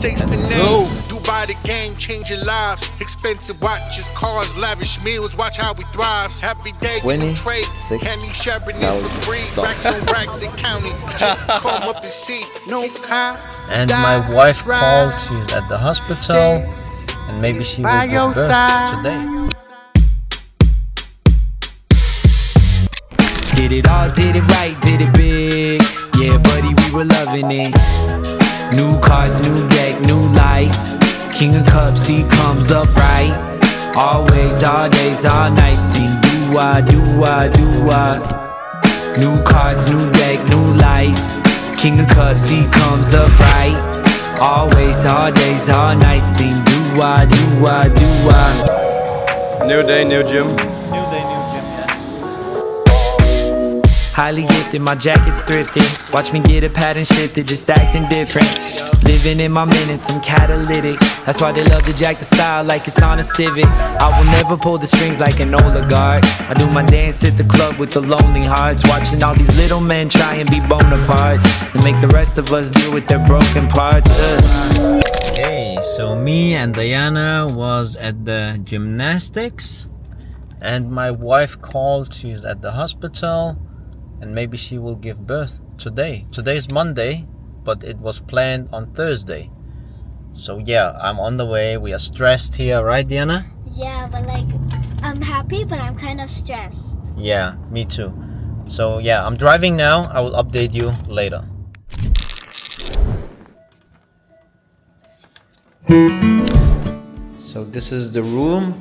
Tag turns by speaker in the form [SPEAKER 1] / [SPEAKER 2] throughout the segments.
[SPEAKER 1] Say the name. Dubai, the game, changing lives. Expensive watches, cars, lavish meals. Watch how we thrive. Happy day, we trade. Candy sharing it for free. Racks on racks in county. Just come up and see. No cost.
[SPEAKER 2] And my wife called. She's at the hospital, and maybe she will give birth today.
[SPEAKER 3] Did it all, did it right, did it big. Yeah, buddy, we were loving it. New cards, new deck, new life. King of Cups, he comes up right. Always, all days, all nights. Sing do-wah, do-wah, do-wah. New cards, new deck, new life. King of Cups, he comes up right. Always, all days, all nights. Sing do-wah, do-wah, do-wah.
[SPEAKER 4] New day, new gym.
[SPEAKER 3] Highly gifted, my jacket's thrifted. Watch me get a pattern shifted, just acting different. Living in my minutes, I'm catalytic. That's why they love to jack the style like it's on a Civic. I will never pull the strings like an oligarch. I do my dance at the club with the lonely hearts. Watching all these little men try and be Bonapartes and make the rest of us deal with their broken parts.
[SPEAKER 2] Okay, so me and Diana was at the gymnastics, and my wife called. She's at the hospital, and maybe she will give birth today. Today's Monday, but it was planned on Thursday. So yeah, I'm on the way. We are stressed here, right, Diana?
[SPEAKER 5] Yeah, but like, I'm happy, but I'm kind of stressed.
[SPEAKER 2] Yeah, me too. So yeah, I'm driving now. I will update you later. So this is the room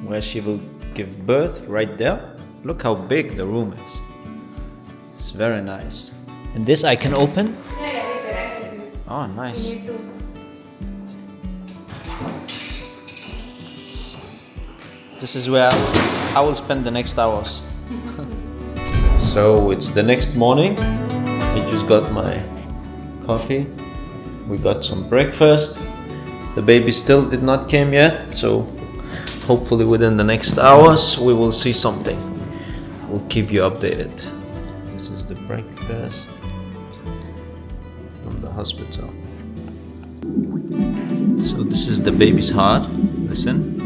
[SPEAKER 2] where she will give birth, right there. Look how big the room is. It's very nice. And this I can open? Oh, nice. This is where I will spend the next hours. So it's the next morning. I just got my coffee. We got some breakfast. The baby still did not came yet, so hopefully within the next hours we will see something. We'll keep you updated. This is the breakfast from the hospital. So this is the baby's heart. Listen.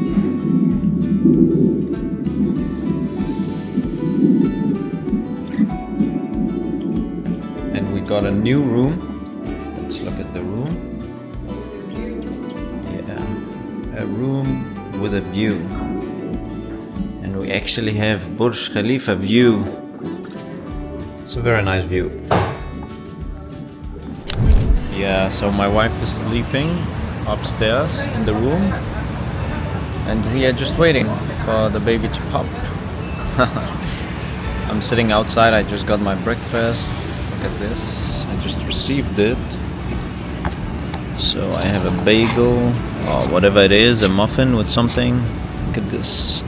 [SPEAKER 2] And we got a new room. Let's look at the room. Yeah, a room with a view. And we actually have Burj Khalifa view. It's a very nice view. Yeah, so my wife is sleeping upstairs in the room, and we are just waiting for the baby to pop. I'm sitting outside. I just got my breakfast. Look at this. I just received it. So I have a bagel or whatever it is, a muffin with something. Look at this.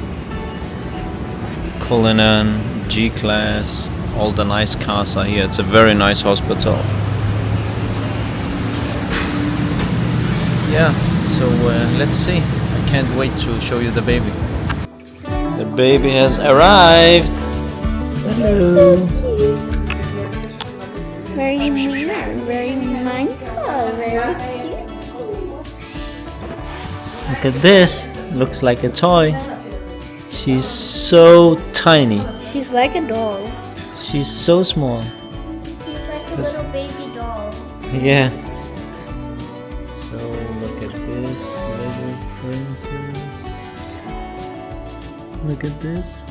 [SPEAKER 2] Cullinan, G-Class, all the nice cars are here. It's a very nice hospital. Yeah, so let's see. I can't wait to show you the baby. The baby has arrived. Hello.
[SPEAKER 5] Very mindful, very cute.
[SPEAKER 2] Look at this. Looks like a toy. She's so tiny.
[SPEAKER 5] She's like a doll.
[SPEAKER 2] She's so small.
[SPEAKER 5] She's like a little baby doll.
[SPEAKER 2] Yeah. So look at this little princess. Look at this.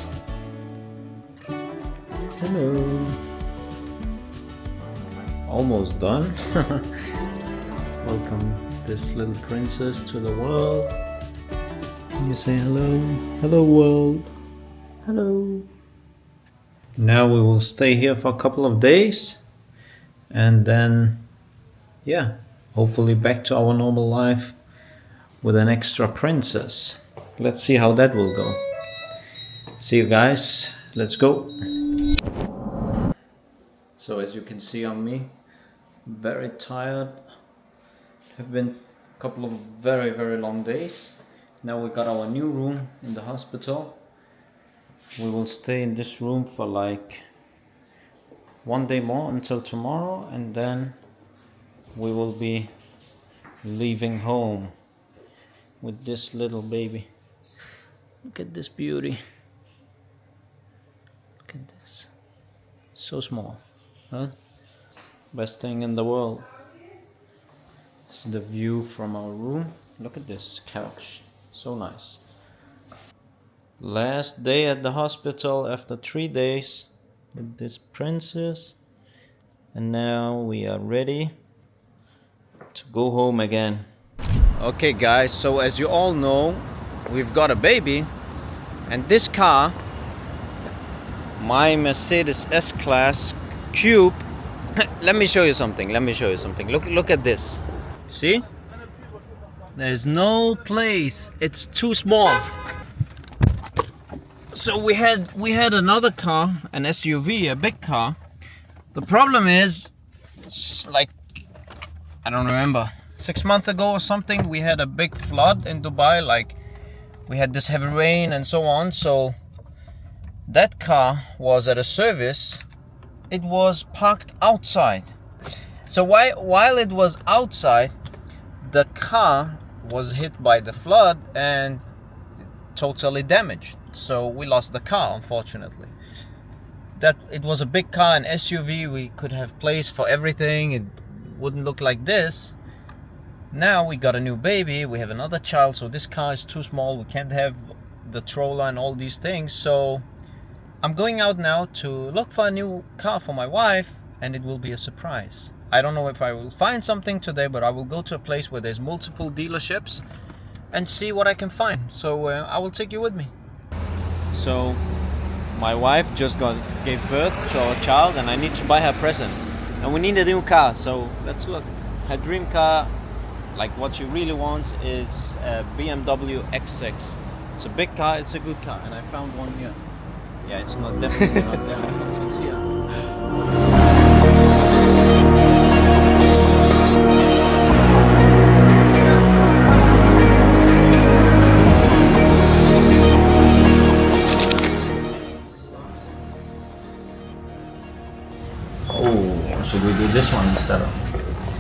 [SPEAKER 2] Hello. Almost done. Welcome this little princess to the world. Can you say hello? Hello world. Hello. Now we will stay here for a couple of days, and then yeah, hopefully back to our normal life with an extra princess. Let's see how that will go. See you guys. Let's go. So as you can see on me, very tired. Have been a couple of very long days. Now we got our new room in the hospital. We will stay in this room for like one day more until tomorrow, and then we will be leaving home with this little baby. Look at this beauty. Look at this. So small, huh? Best thing in the world. This is the view from our room. Look at this couch. So nice. Last day at the hospital after 3 days with this princess. And now we are ready to go home again. Okay guys, so as you all know, we've got a baby. And this car, my Mercedes S-Class Coupe, let me show you something. Look at this. See? There's no place. It's too small. So we had another car, an SUV, a big car. The problem is, like, I don't remember, 6 months ago or something, we had a big flood in Dubai. Like, we had this heavy rain and so on. So that car was at a service. It was parked outside. So while it was outside, the car was hit by the flood and totally damaged. So we lost the car, unfortunately. That it was a big car, an SUV. We could have place for everything. It wouldn't look like this. Now we got a new baby. We have another child. So this car is too small. We can't have the stroller and all these things. So I'm going out now to look for a new car for my wife, and it will be a surprise. I don't know if I will find something today, but I will go to a place where there's multiple dealerships and see what I can find. So I will take you with me. So my wife just gave birth to our child, and I need to buy her a present. And we need a new car, so let's look. Her dream car, like what she really wants, is a BMW X6. It's a big car, it's a good car, and I found one here. Yeah, it's not definitely not there. It's here. Oh, should we do this one instead of?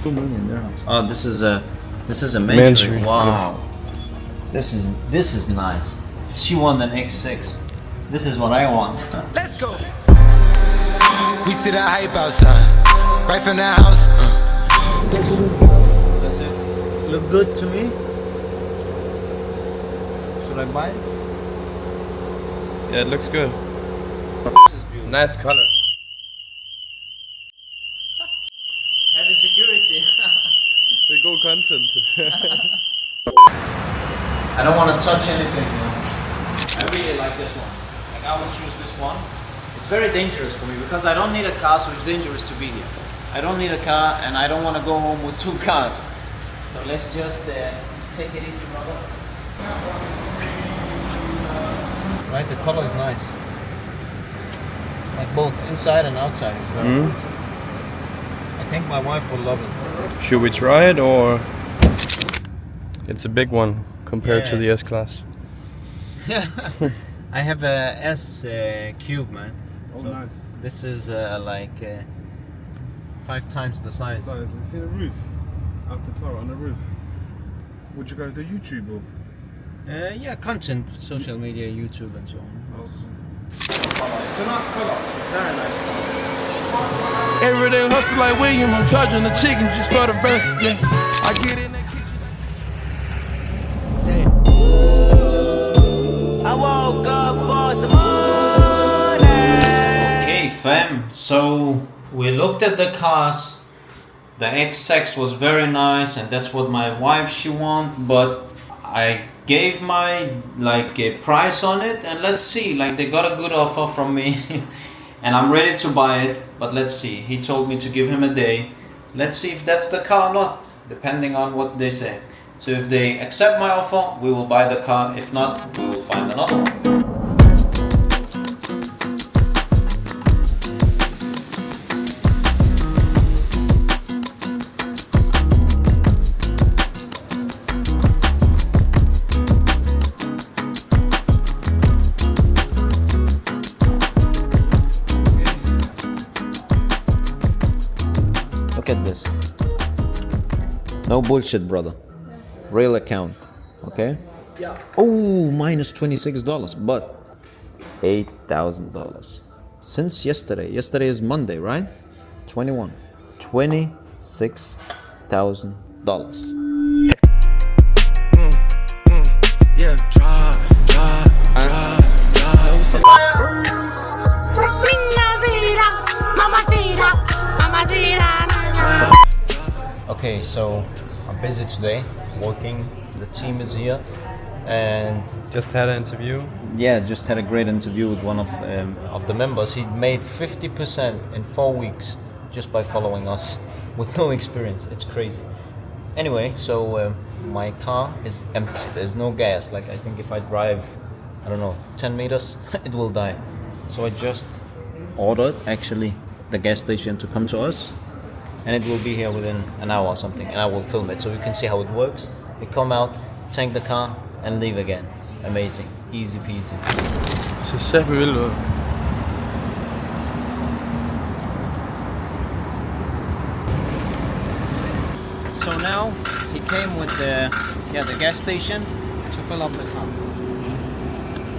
[SPEAKER 2] 2 million dirhams. Oh, this is a Mansory. Wow. This is nice. She won an X6. This is what I want.
[SPEAKER 3] Let's go. We see the hype outside, right from the house.
[SPEAKER 2] Does it look good to me? Should I buy it?
[SPEAKER 4] Yeah, it looks good.
[SPEAKER 2] This is beautiful.
[SPEAKER 4] Nice color.
[SPEAKER 2] Heavy security.
[SPEAKER 4] They go content.
[SPEAKER 2] I don't want to touch anything. I really like this one. Like, I will choose this one. It's very dangerous for me because I don't need a car, so it's dangerous to be here. I don't need a car, and I don't want to go home with 2 cars. So let's just take it easy, brother. Right, the color is nice. Like both inside and outside is very nice. I think my wife will love it.
[SPEAKER 4] Should we try it, or it's a big one compared to the S-Class?
[SPEAKER 2] Yeah. I have a S Cube, man.
[SPEAKER 6] Oh,
[SPEAKER 2] So
[SPEAKER 6] nice.
[SPEAKER 2] This is like 5 times the size.
[SPEAKER 6] So it's in the roof. Alcantara on the roof. Would you guys do YouTube or?
[SPEAKER 2] Yeah, content, social media, YouTube, and so on.
[SPEAKER 6] It's a nice colour.
[SPEAKER 2] Very nice.
[SPEAKER 7] Every day hustle like William, I'm charging the chicken just for the rest, yeah. I get in that kitchen.
[SPEAKER 3] I woke up for some money.
[SPEAKER 2] Okay, fam. So we looked at the cars. The X6 was very nice, and that's what my wife she want. But I gave my a price on it, and let's see. Like, they got a good offer from me, and I'm ready to buy it. But let's see. He told me to give him a day. Let's see if that's the car or not, depending on what they say. So if they accept my offer, we will buy the car. If not, we will find another one. Look at this. No bullshit, brother. Real account. Okay? Yeah. Oh, minus $26, but $8,000. Since yesterday. Yesterday is Monday, right? 21. $26,000.
[SPEAKER 3] Yeah, drive.
[SPEAKER 2] Okay, so I'm busy today, working. The team is here, and
[SPEAKER 4] Just had an interview.
[SPEAKER 2] yeah, just had a great interview with one of the members. He made 50% in 4 weeks just by following us with no experience. It's crazy. Anyway, so my car is empty. There's no gas. Like, I think if I drive, I don't know, 10 meters, it will die. So I just ordered actually the gas station to come to us, and it will be here within an hour or something, and I will film it so you can see how it works. We come out, tank the car, and leave again. Amazing. Easy peasy.
[SPEAKER 4] Så ser vi vildt ud.
[SPEAKER 2] So now he came with the gas station to fill up the car.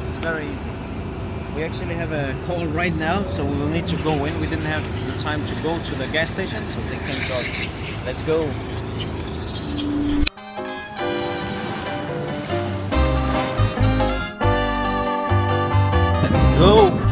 [SPEAKER 2] It's very easy. We actually have a call right now, so we will need to go in. We didn't have the time to go to the gas station, so they came to us. Let's go. Let's go.